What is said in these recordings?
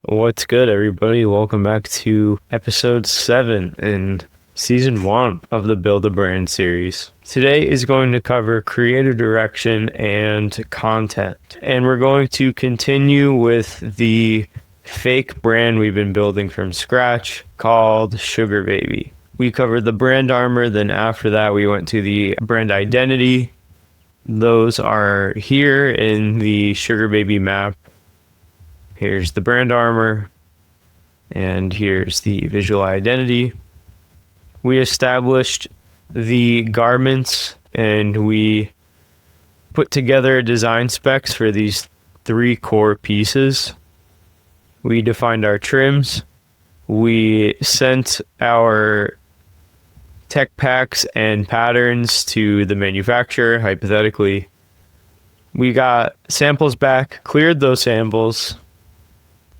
What's good, everybody? Welcome back to episode 7 in season 1 of the Build a Brand series. Today is going to cover creative direction and content. And we're going to continue with the fake brand we've been building from scratch called Sugar Baby. We covered the brand armor, then after that we went to the brand identity. Those are here in the Sugar Baby map. Here's the brand armor, and here's the visual identity. We established the garments, and we put together design specs for these 3 core pieces. We defined our trims. We sent our tech packs and patterns to the manufacturer, hypothetically. We got samples back, cleared those samples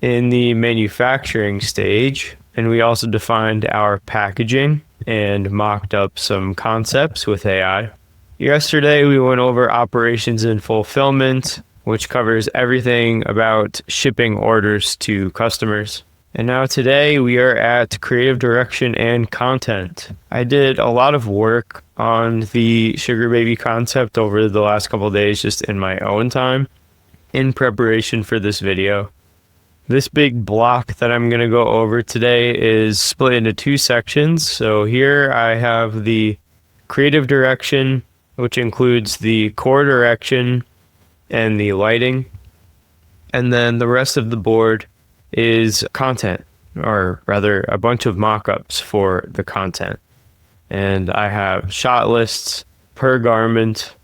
in the manufacturing stage, and we also defined our packaging and mocked up some concepts with AI. Yesterday, we went over operations and fulfillment, which covers everything about shipping orders to customers. And now today, we are at creative direction and content. I did a lot of work on the Sugar Baby concept over the last couple of days, just in my own time, in preparation for this video. This big block that I'm going to go over today is split into 2 sections. So here I have the creative direction, which includes the core direction and the lighting. And then the rest of the board is content, or rather a bunch of mock-ups for the content. And I have shot lists per garment,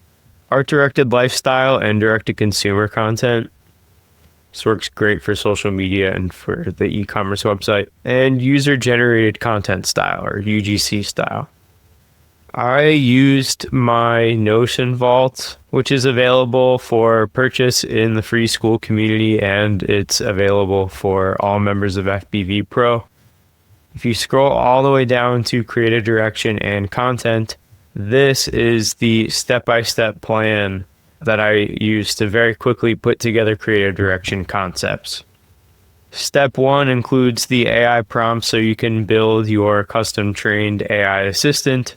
art-directed lifestyle, and direct-to-consumer content. This works great for social media and for the e-commerce website. And user-generated content style, or UGC style. I used my Notion Vault, which is available for purchase in the free Skool community, and it's available for all members of FBV Pro. If you scroll all the way down to creative direction and content, this is the step-by-step plan that I use to very quickly put together creative direction concepts. Step 1 includes the AI prompt, so you can build your custom trained AI assistant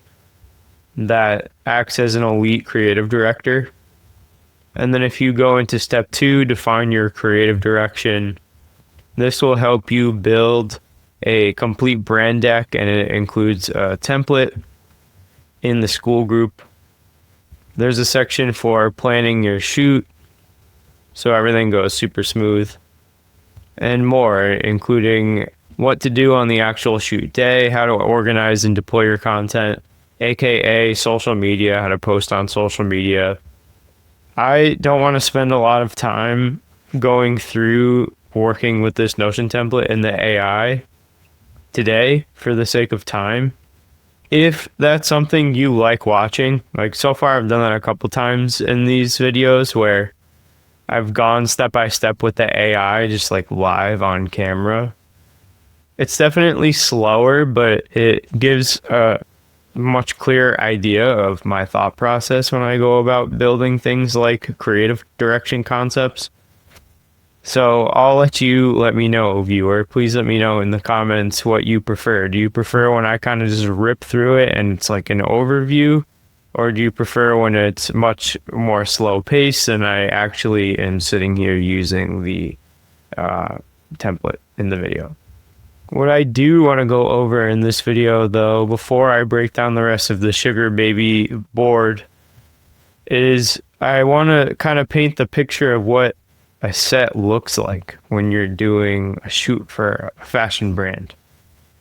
that acts as an elite creative director. And then if you go into step 2, define your creative direction, this will help you build a complete brand deck, and it includes a template in the Skool group. There's a section for planning your shoot, so everything goes super smooth, and more, including what to do on the actual shoot day, how to organize and deploy your content, aka social media, how to post on social media. I don't want to spend a lot of time going through working with this Notion template in the AI today for the sake of time. If that's something you like watching, like so far I've done that a couple times in these videos where I've gone step by step with the AI, just like live on camera. It's definitely slower, but it gives a much clearer idea of my thought process when I go about building things like creative direction concepts. So I'll let me know, viewer. Please let me know in the comments what you prefer. Do you prefer when I kind of just rip through it and it's like an overview? Or do you prefer when it's much more slow paced and I actually am sitting here using the template in the video? What I do want to go over in this video, though, before I break down the rest of the Sugar Baby board, is I want to kind of paint the picture of what a set looks like when you're doing a shoot for a fashion brand.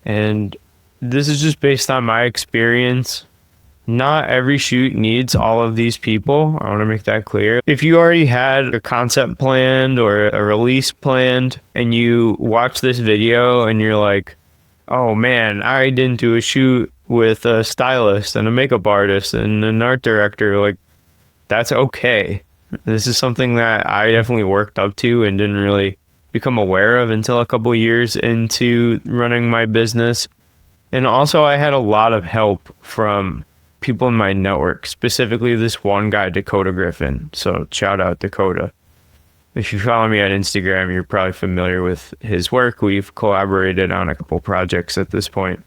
And this is just based on my experience. Not every shoot needs all of these people. I want to make that clear. If you already had a concept planned or a release planned and you watch this video and you're like, oh man, I didn't do a shoot with a stylist and a makeup artist and an art director, like, that's okay. This is something that I definitely worked up to and didn't really become aware of until a couple years into running my business. And also I had a lot of help from people in my network, specifically this one guy, Dakota Griffin. So shout out Dakota. If you follow me on Instagram, you're probably familiar with his work. We've collaborated on a couple projects at this point.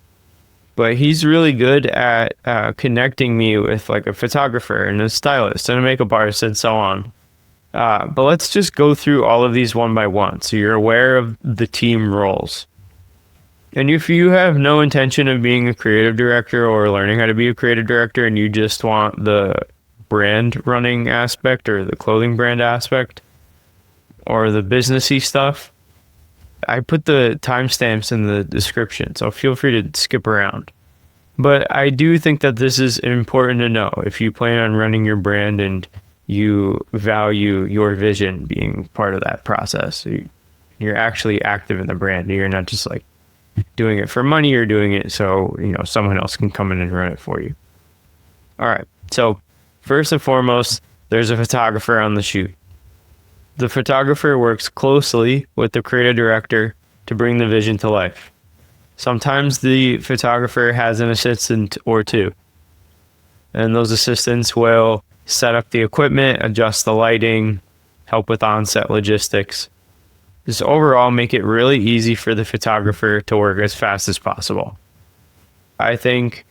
But he's really good at connecting me with like a photographer and a stylist and a makeup artist and so on. But let's just go through all of these one by one so you're aware of the team roles. And if you have no intention of being a creative director or learning how to be a creative director and you just want the brand running aspect or the clothing brand aspect or the businessy stuff, I put the timestamps in the description, so feel free to skip around. But I do think that this is important to know if you plan on running your brand and you value your vision being part of that process. You're actually active in the brand. You're not just like doing it for money, you're doing it so, someone else can come in and run it for you. All right. So first and foremost, there's a photographer on the shoot. The photographer works closely with the creative director to bring the vision to life. Sometimes the photographer has an assistant or two, and those assistants will set up the equipment, adjust the lighting, help with on-set logistics. Just overall make it really easy for the photographer to work as fast as possible. I think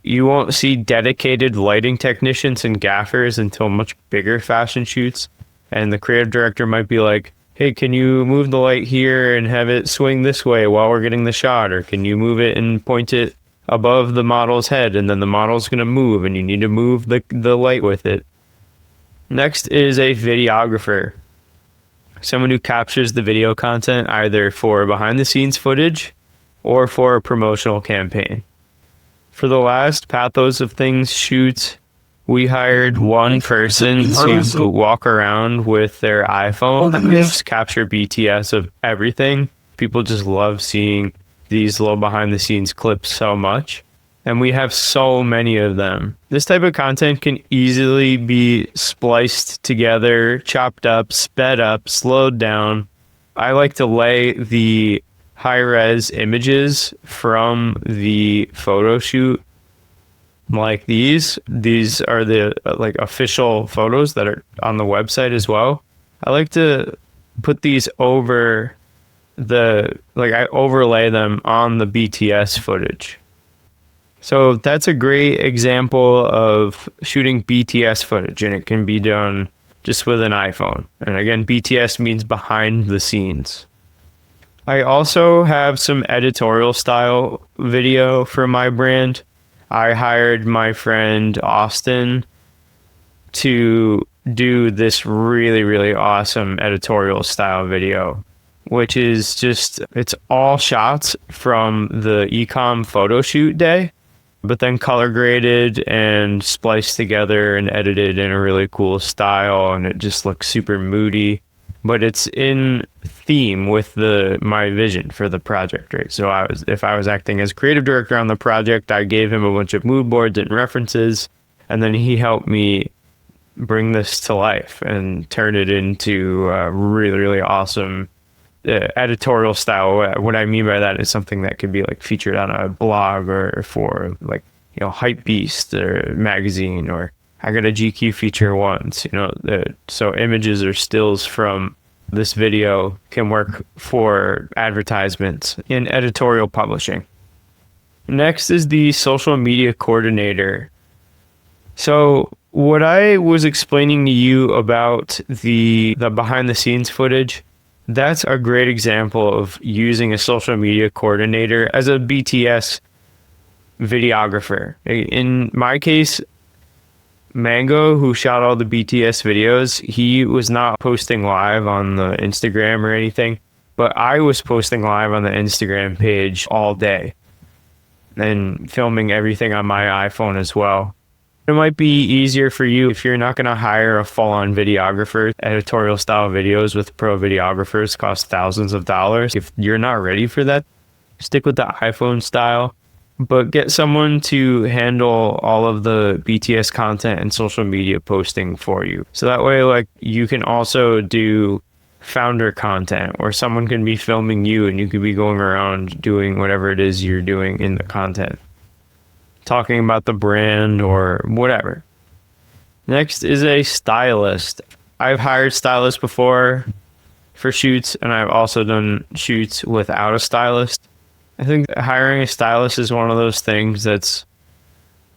you won't see dedicated lighting technicians and gaffers until much bigger fashion shoots. And the creative director might be like, hey, can you move the light here and have it swing this way while we're getting the shot? Or can you move it and point it above the model's head and then the model's going to move and you need to move the light with it. Next is a videographer. Someone who captures the video content either for behind the scenes footage or for a promotional campaign. For the last Pathos of Things shoot, we hired one person to walk around with their iPhone and just capture BTS of everything. People just love seeing these little behind the scenes clips so much. And we have so many of them. This type of content can easily be spliced together, chopped up, sped up, slowed down. I like to lay the high-res images from the photo shoot like these. These are the like official photos that are on the website as well. I like to put these over I overlay them on the BTS footage. So that's a great example of shooting BTS footage, and it can be done just with an iPhone. And again, BTS means behind the scenes. I also have some editorial style video for my brand. I hired my friend Austin to do this really, really awesome editorial style video, which is just, it's all shots from the ecom photo shoot day, but then color graded and spliced together and edited in a really cool style, and it just looks super moody, but it's in theme with my vision for the project, right? So if I was acting as creative director on the project, I gave him a bunch of mood boards and references, and then he helped me bring this to life and turn it into a really, really awesome editorial style. What I mean by that is something that could be like featured on a blog or for like, Hypebeast or magazine, or I got a GQ feature once, so images or stills from this video can work for advertisements in editorial publishing. Next is the social media coordinator. So what I was explaining to you about the behind the scenes footage, that's a great example of using a social media coordinator as a BTS videographer. In my case, Mango, who shot all the BTS videos, he was not posting live on the Instagram or anything, but I was posting live on the Instagram page all day and filming everything on my iPhone as well. It might be easier for you if you're not going to hire a full-on videographer. Editorial style videos with pro videographers cost thousands of dollars. If you're not ready for that, stick with the iPhone style, but get someone to handle all of the BTS content and social media posting for you. So that way, like, you can also do founder content, or someone can be filming you and you could be going around doing whatever it is you're doing in the content, talking about the brand or whatever. Next is a stylist. I've hired stylists before. for shoots, and I've also done shoots without a stylist. I think hiring a stylist is one of those things that's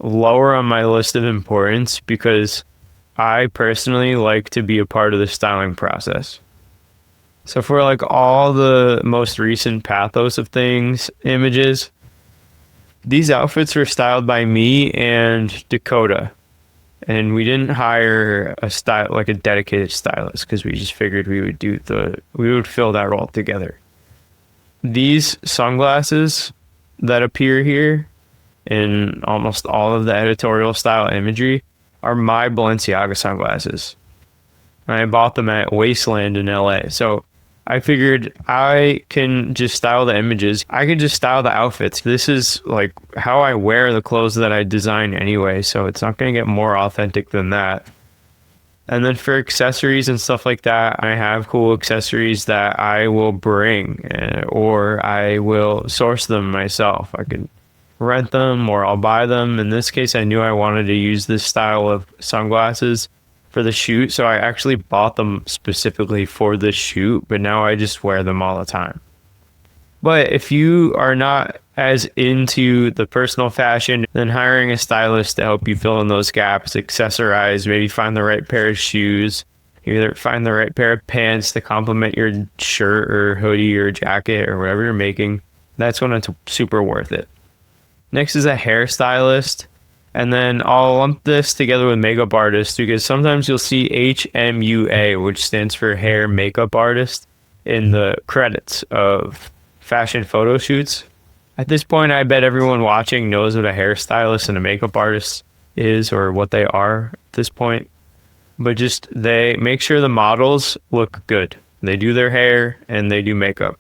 lower on my list of importance because I personally like to be a part of the styling process. So for like all the most recent Pathos of Things images, these outfits were styled by me and Dakota. And we didn't hire a dedicated stylist because we just figured we would fill that role together. These sunglasses that appear here in almost all of the editorial style imagery are my Balenciaga sunglasses. I bought them at Wasteland in LA. So I figured I can just style the images. I can just style the outfits. This is like how I wear the clothes that I design anyway, so it's not going to get more authentic than that. And then for accessories and stuff like that, I have cool accessories that I will bring or I will source them myself. I can rent them or I'll buy them. In this case, I knew I wanted to use this style of sunglasses for the shoot, so I actually bought them specifically for the shoot, but now I just wear them all the time. But if you are not as into the personal fashion, then hiring a stylist to help you fill in those gaps, accessorize, maybe find the right pair of shoes, either find the right pair of pants to complement your shirt or hoodie or jacket or whatever you're making, that's when it's super worth it. Next is a hairstylist. And then I'll lump this together with makeup artist because sometimes you'll see HMUA, which stands for hair makeup artist, in the credits of fashion photo shoots. At this point, I bet everyone watching knows what a hairstylist and a makeup artist is or what they are at this point. But just they make sure the models look good. They do their hair and they do makeup.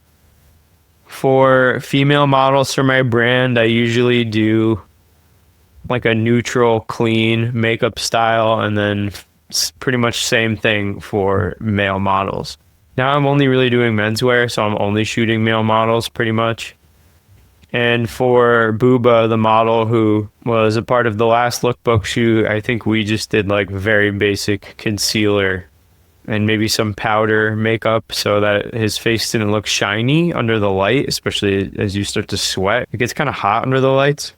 For female models for my brand, I usually do like a neutral, clean makeup style, and then pretty much same thing for male models. Now I'm only really doing menswear, so I'm only shooting male models pretty much. And for Booba, the model who was a part of the last lookbook shoot, I think we just did like very basic concealer and maybe some powder makeup so that his face didn't look shiny under the light, especially as you start to sweat. It gets kind of hot under the lights.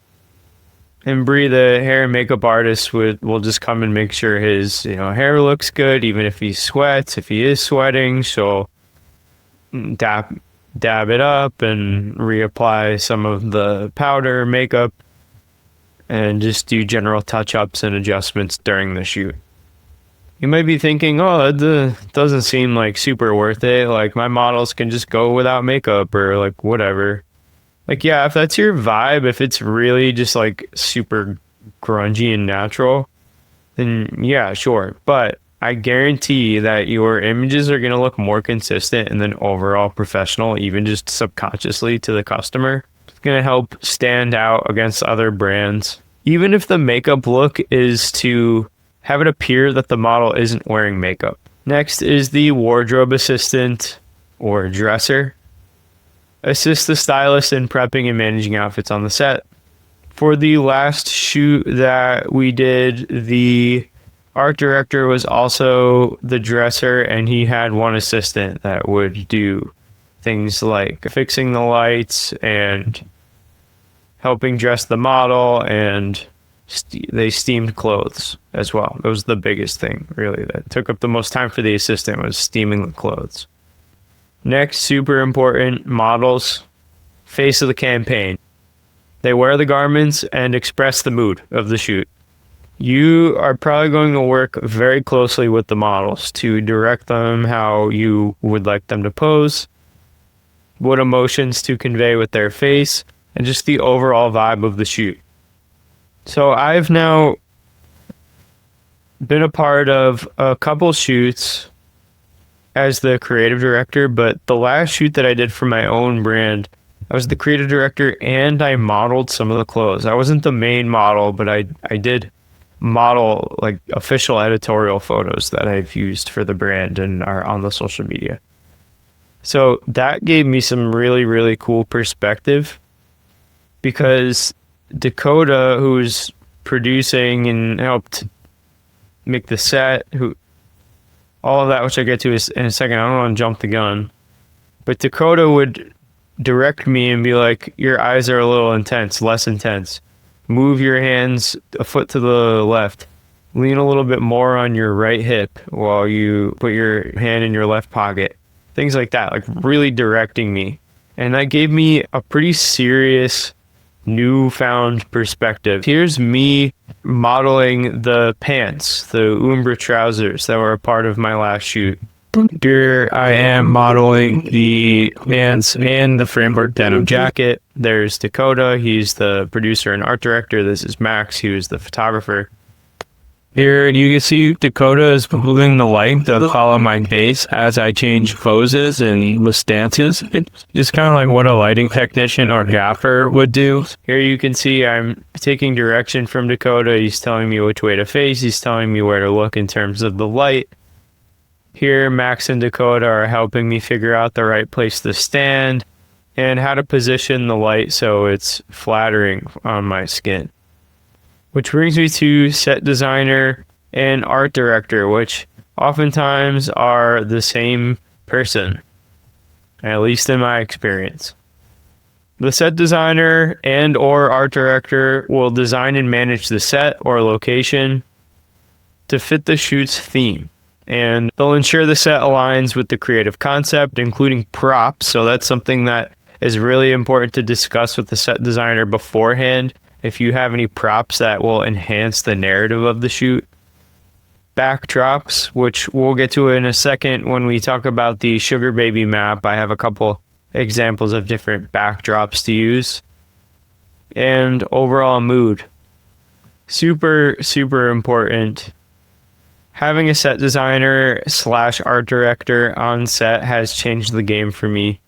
And Bree, the hair and makeup artist, will just come and make sure his hair looks good, even if he sweats. If he is sweating, she'll dab it up and reapply some of the powder makeup and just do general touch-ups and adjustments during the shoot. You might be thinking, oh, it doesn't seem like super worth it. Like my models can just go without makeup or like whatever. Like, yeah, if that's your vibe, if it's really just like super grungy and natural, then yeah, sure. But I guarantee that your images are going to look more consistent and then overall professional, even just subconsciously to the customer. It's going to help stand out against other brands. Even if the makeup look is to have it appear that the model isn't wearing makeup. Next is the wardrobe assistant or dresser. Assist the stylist in prepping and managing outfits on the set. For the last shoot that we did, the art director was also the dresser, and he had one assistant that would do things like fixing the lights and helping dress the model, and they steamed clothes as well. That was the biggest thing, really, that took up the most time for the assistant, was steaming the clothes. Next, super important, models, face of the campaign. They wear the garments and express the mood of the shoot. You are probably going to work very closely with the models to direct them how you would like them to pose, what emotions to convey with their face, and just the overall vibe of the shoot. So I've now been a part of a couple shoots as the creative director, but the last shoot that I did for my own brand, I was the creative director and I modeled some of the clothes. I wasn't the main model, but I did model like official editorial photos that I've used for the brand and are on the social media. So that gave me some really, really cool perspective because Dakota, who's producing and helped make the set, who all of that, which I get to in a second. I don't want to jump the gun. But Dakota would direct me and be like, your eyes are a little intense, less intense. Move your hands a foot to the left. Lean a little bit more on your right hip while you put your hand in your left pocket. Things like that, like really directing me. And that gave me a pretty serious newfound perspective. Here's me modeling the pants, the Umbra trousers that were a part of my last shoot. Here I am modeling the pants and the framework denim jacket. There's Dakota. He's the producer and art director. This is Max. He was the photographer. Here you can see Dakota is moving the light to follow my face as I change poses and the stances. It's kind of like what a lighting technician or gaffer would do. Here you can see I'm taking direction from Dakota. He's telling me which way to face. He's telling me where to look in terms of the light. Here, Max and Dakota are helping me figure out the right place to stand and how to position the light so it's flattering on my skin. Which brings me to set designer and art director, which oftentimes are the same person, at least in my experience. The set designer and or art director will design and manage the set or location to fit the shoot's theme. And they'll ensure the set aligns with the creative concept, including props. So that's something that is really important to discuss with the set designer beforehand. If you have any props that will enhance the narrative of the shoot. Backdrops, which we'll get to in a second when we talk about the Sugar Baby map. I have a couple examples of different backdrops to use. And overall mood. Super, super important. Having a set designer / art director on set has changed the game for me.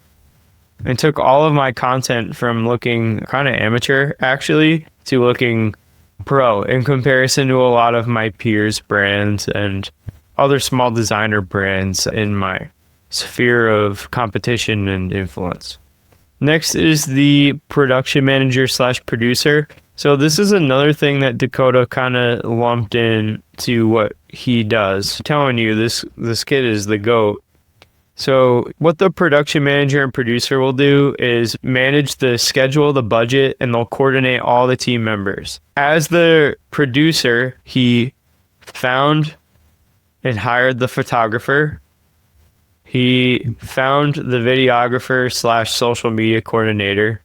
It took all of my content from looking kind of amateur, actually, to looking pro in comparison to a lot of my peers' brands and other small designer brands in my sphere of competition and influence. Next is the production manager / producer. So this is another thing that Dakota kind of lumped in to what he does. I'm telling you, this kid is the GOAT. So what the production manager and producer will do is manage the schedule, the budget, and they'll coordinate all the team members. As the producer, he found and hired the photographer. He found the videographer / social media coordinator.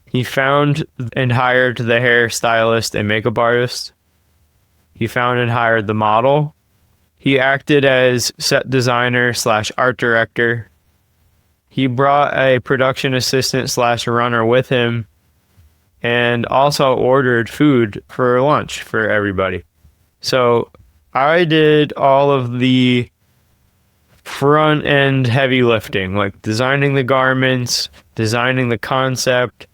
He found and hired the hairstylist and makeup artist. He found and hired the model. He acted as set designer / art director. He brought a production assistant / runner with him and also ordered food for lunch for everybody. So I did all of the front end heavy lifting, like designing the garments, designing the concept,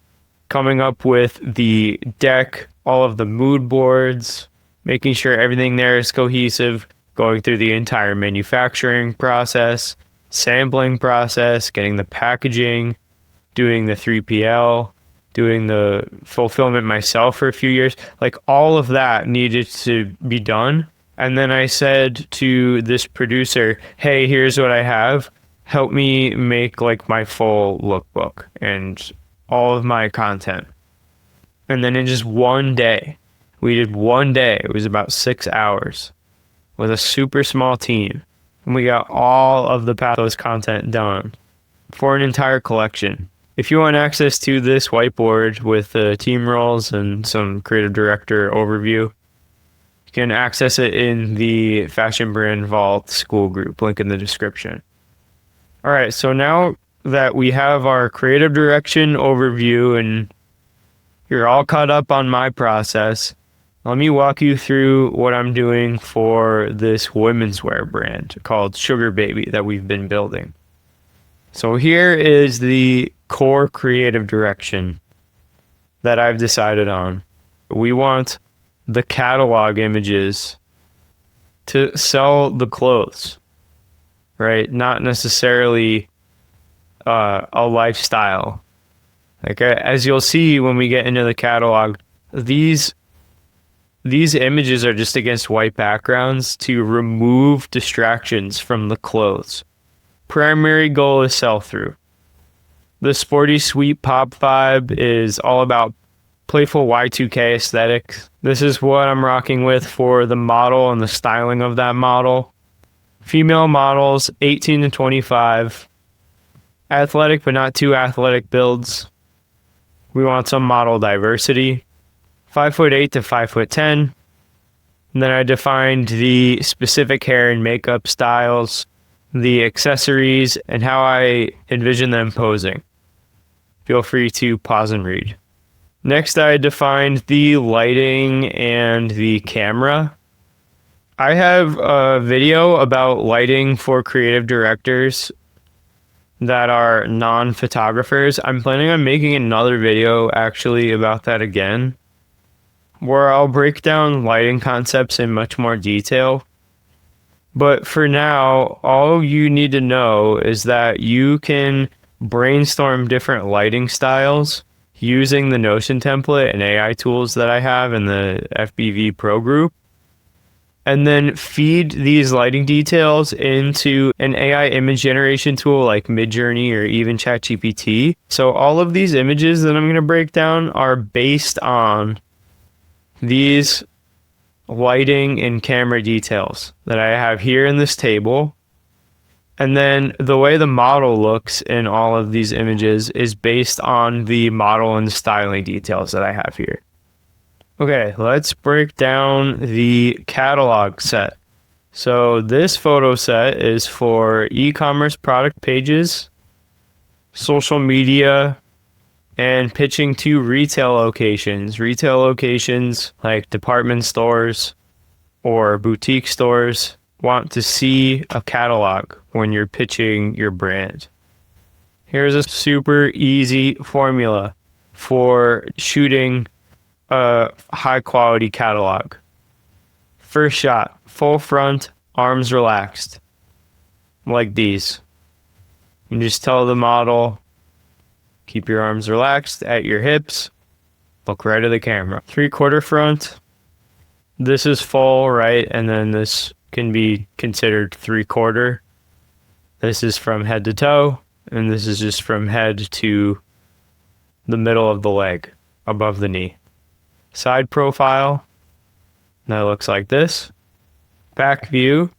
coming up with the deck, all of the mood boards, making sure everything there is cohesive, going through the entire manufacturing process, sampling process, getting the packaging, doing the 3PL, doing the fulfillment myself for a few years. Like all of that needed to be done. And then I said to this producer, hey, here's what I have. Help me make like my full lookbook and all of my content. And then in just one day, we did one day. It was about 6 hours with a super small team. And we got all of the Pathos content done for an entire collection. If you want access to this whiteboard with team roles and some creative director overview, you can access it in the Fashion Brand Vault Skool group, link in the description. All right, so now that we have our creative direction overview and you're all caught up on my process, let me walk you through what I'm doing for this women's wear brand called Sugar Baby that we've been building. So here is the core creative direction that I've decided on. We want the catalog images to sell the clothes, right? Not necessarily a lifestyle. Like as you'll see when we get into the catalog, these These images are just against white backgrounds to remove distractions from the clothes. Primary goal is sell-through. The sporty sweet pop vibe is all about playful Y2K aesthetics. This is what I'm rocking with for the model and the styling of that model. Female models, 18 to 25. Athletic but not too athletic builds. We want some model diversity. 5'8" to 5'10". And then I defined the specific hair and makeup styles, the accessories, and how I envision them posing. Feel free to pause and read. Next, I defined the lighting and the camera. I have a video about lighting for creative directors that are non-photographers. I'm planning on making another video actually about that again, where I'll break down lighting concepts in much more detail. But for now, all you need to know is that you can brainstorm different lighting styles using the Notion template and AI tools that I have in the FBV Pro group, and then feed these lighting details into an AI image generation tool like Midjourney or even ChatGPT. So all of these images that I'm going to break down are based on these lighting and camera details that I have here in this table. And then the way the model looks in all of these images is based on the model and styling details that I have here. Okay, let's break down the catalog set. So this photo set is for e-commerce product pages, social media, and pitching to retail locations. Retail locations like department stores or boutique stores want to see a catalog when you're pitching your brand. Here's a super easy formula for shooting a high quality catalog. First shot, full front, arms relaxed, like these. You just tell the model, keep your arms relaxed at your hips, look right at the camera. 3/4 front, this is full, right? And then this can be considered 3/4. This is from head to toe, and this is just from head to the middle of the leg, above the knee. Side profile, that looks like this. Back view,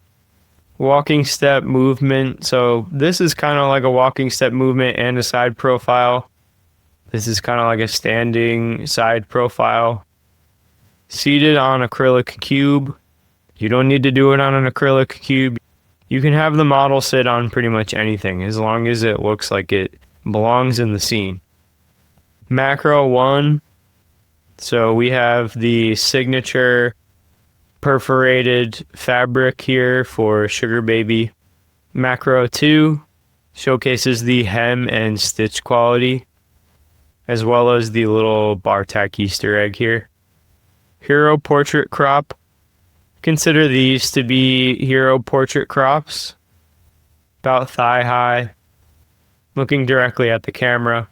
walking step movement. So this is kind of like a walking step movement and a side profile. This is kind of like a standing side profile. Seated on acrylic cube. You don't need to do it on an acrylic cube. You can have the model sit on pretty much anything as long as it looks like it belongs in the scene. Macro 1. So we have the signature perforated fabric here for Sugar Baby. Macro 2 showcases the hem and stitch quality, as well as the little bar tack Easter egg here. Hero portrait crop. Consider these to be hero portrait crops, about thigh high, looking directly at the camera.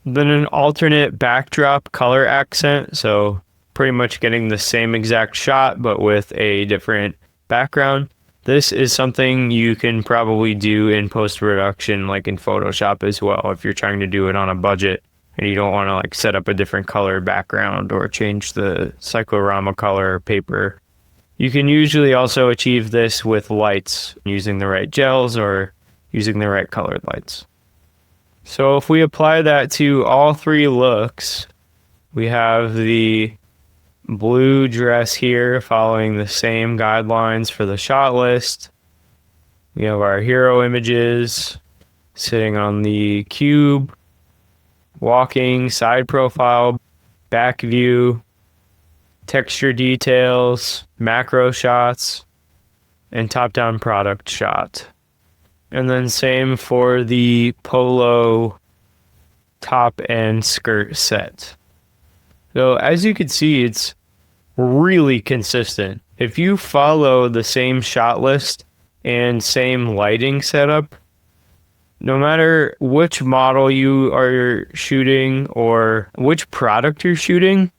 Then an alternate backdrop color accent, so pretty much getting the same exact shot but with a different background. This is something you can probably do in post-production, like in Photoshop as well, if you're trying to do it on a budget and you don't want to like set up a different color background or change the cyclorama color paper. You can usually also achieve this with lights, using the right gels or using the right colored lights. So if we apply that to all three looks, we have the blue dress here following the same guidelines for the shot list. We have our hero images sitting on the cube, walking, side profile, back view, texture details, macro shots, and top-down product shot. And then same for the polo top and skirt set. So as you can see, it's really consistent. If you follow the same shot list and same lighting setup, no matter which model you are shooting or which product you're shooting,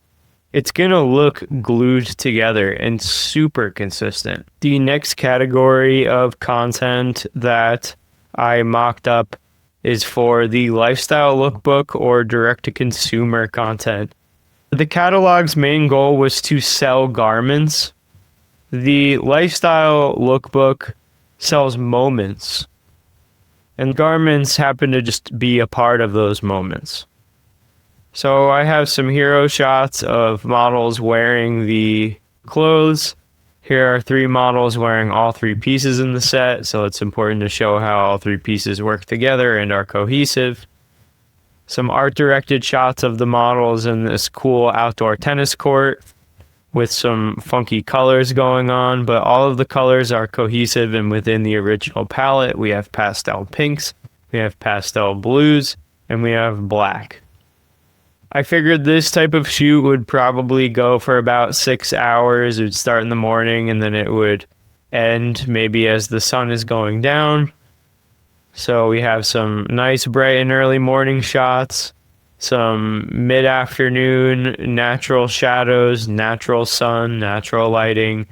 it's going to look glued together and super consistent. The next category of content that I mocked up is for the lifestyle lookbook or direct-to-consumer content. The catalog's main goal was to sell garments. The lifestyle lookbook sells moments, and garments happen to just be a part of those moments. So I have some hero shots of models wearing the clothes. Here are 3 models wearing all 3 pieces in the set, so it's important to show how all 3 pieces work together and are cohesive. Some art-directed shots of the models in this cool outdoor tennis court with some funky colors going on, but all of the colors are cohesive and within the original palette. We have pastel pinks, we have pastel blues, and we have black. I figured this type of shoot would probably go for about 6 hours. It would start in the morning and then it would end maybe as the sun is going down. So we have some nice bright and early morning shots, some mid-afternoon natural shadows, natural sun, natural lighting,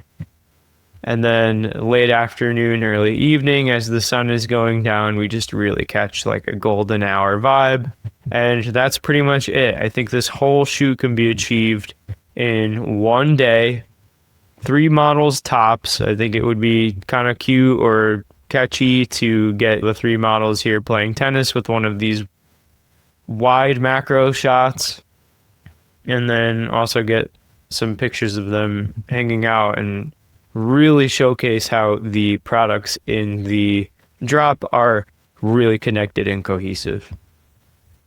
and then late afternoon, early evening as the sun is going down, we just really catch like a golden hour vibe. And that's pretty much it. I think this whole shoot can be achieved in one day, 3 models tops. I think it would be kind of cute or catchy to get the 3 models here playing tennis with one of these wide macro shots, and then also get some pictures of them hanging out and really showcase how the products in the drop are really connected and cohesive.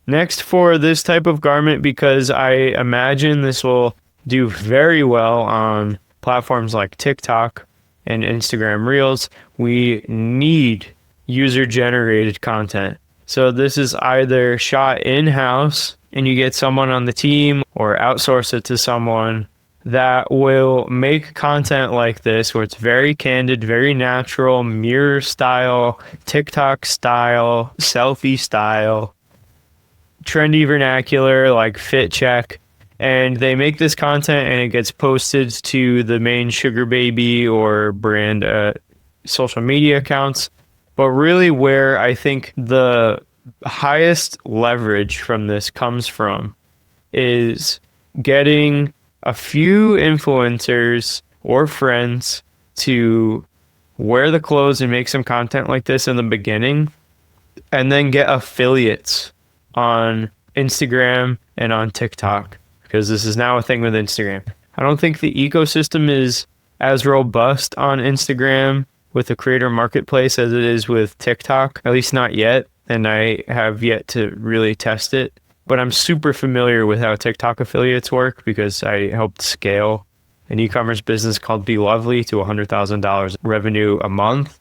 Next, for this type of garment, because I imagine this will do very well on platforms like TikTok and Instagram Reels, we need user-generated content. So this is either shot in-house and you get someone on the team, or outsource it to someone that will make content like this where it's very candid, very natural, mirror style, TikTok style, selfie style, trendy vernacular like fit check, and they make this content and it gets posted to the main Sugar Baby or brand social media accounts. But really where I think the highest leverage from this comes from is getting a few influencers or friends to wear the clothes and make some content like this in the beginning, and then get affiliates on Instagram and on TikTok, because this is now a thing with Instagram. I don't think the ecosystem is as robust on Instagram with the creator marketplace as it is with TikTok, at least not yet, and I have yet to really test it. But I'm super familiar with how TikTok affiliates work because I helped scale an e-commerce business called Be Lovely to $100,000 revenue a month.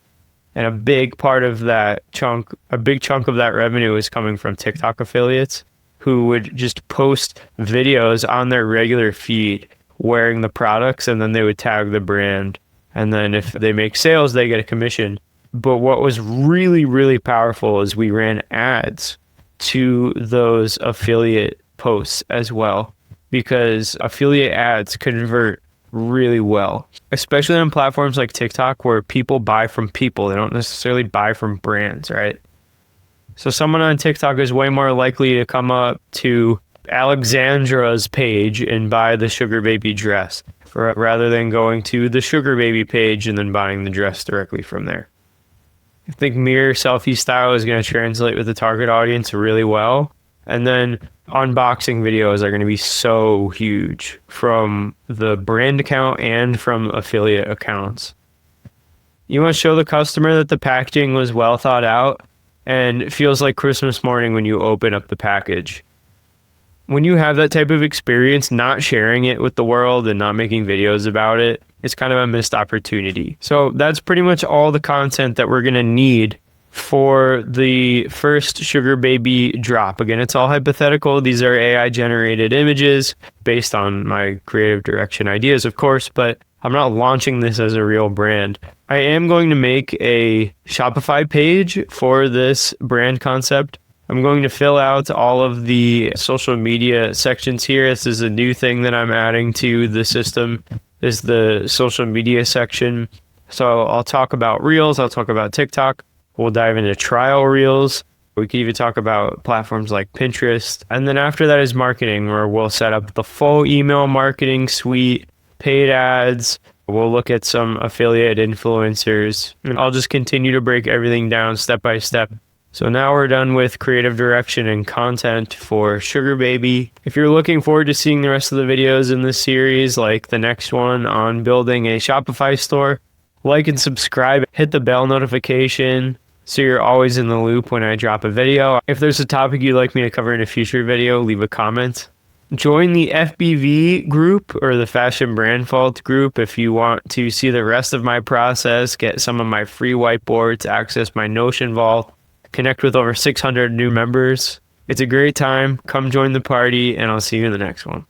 And a big part of that chunk, a big chunk of that revenue is coming from TikTok affiliates who would just post videos on their regular feed wearing the products, and then they would tag the brand. And then if they make sales, they get a commission. But what was really, really powerful is we ran ads to those affiliate posts as well, because affiliate ads convert really well, especially on platforms like TikTok where people buy from people. They don't necessarily buy from brands, right? So someone on TikTok is way more likely to come up to Alexandra's page and buy the Sugar Baby dress rather than going to the Sugar Baby page and then buying the dress directly from there. I think mirror selfie style is going to translate with the target audience really well. And then unboxing videos are going to be so huge from the brand account and from affiliate accounts. You want to show the customer that the packaging was well thought out and it feels like Christmas morning when you open up the package. When you have that type of experience, not sharing it with the world and not making videos about it, it's kind of a missed opportunity. So that's pretty much all the content that we're going to need for the first Sugar Baby drop. Again, it's all hypothetical. These are AI generated images based on my creative direction ideas, of course, but I'm not launching this as a real brand. I am going to make a Shopify page for this brand concept, I'm going to fill out all of the social media sections here. This is a new thing that I'm adding to the system, is the social media section. So I'll talk about Reels, I'll talk about TikTok, we'll dive into trial Reels. We could even talk about platforms like Pinterest. And then after that is marketing, where we'll set up the full email marketing suite, paid ads. We'll look at some affiliate influencers, and I'll just continue to break everything down step by step. So now we're done with creative direction and content for Sugar Baby. If you're looking forward to seeing the rest of the videos in this series, like the next one on building a Shopify store, like and subscribe, hit the bell notification so you're always in the loop when I drop a video. If there's a topic you'd like me to cover in a future video, leave a comment. Join the FBV group, or the Fashion Brand Vault group, if you want to see the rest of my process, get some of my free whiteboards, access my Notion Vault, connect with over 600 new members. It's a great time. Come join the party, and I'll see you in the next one.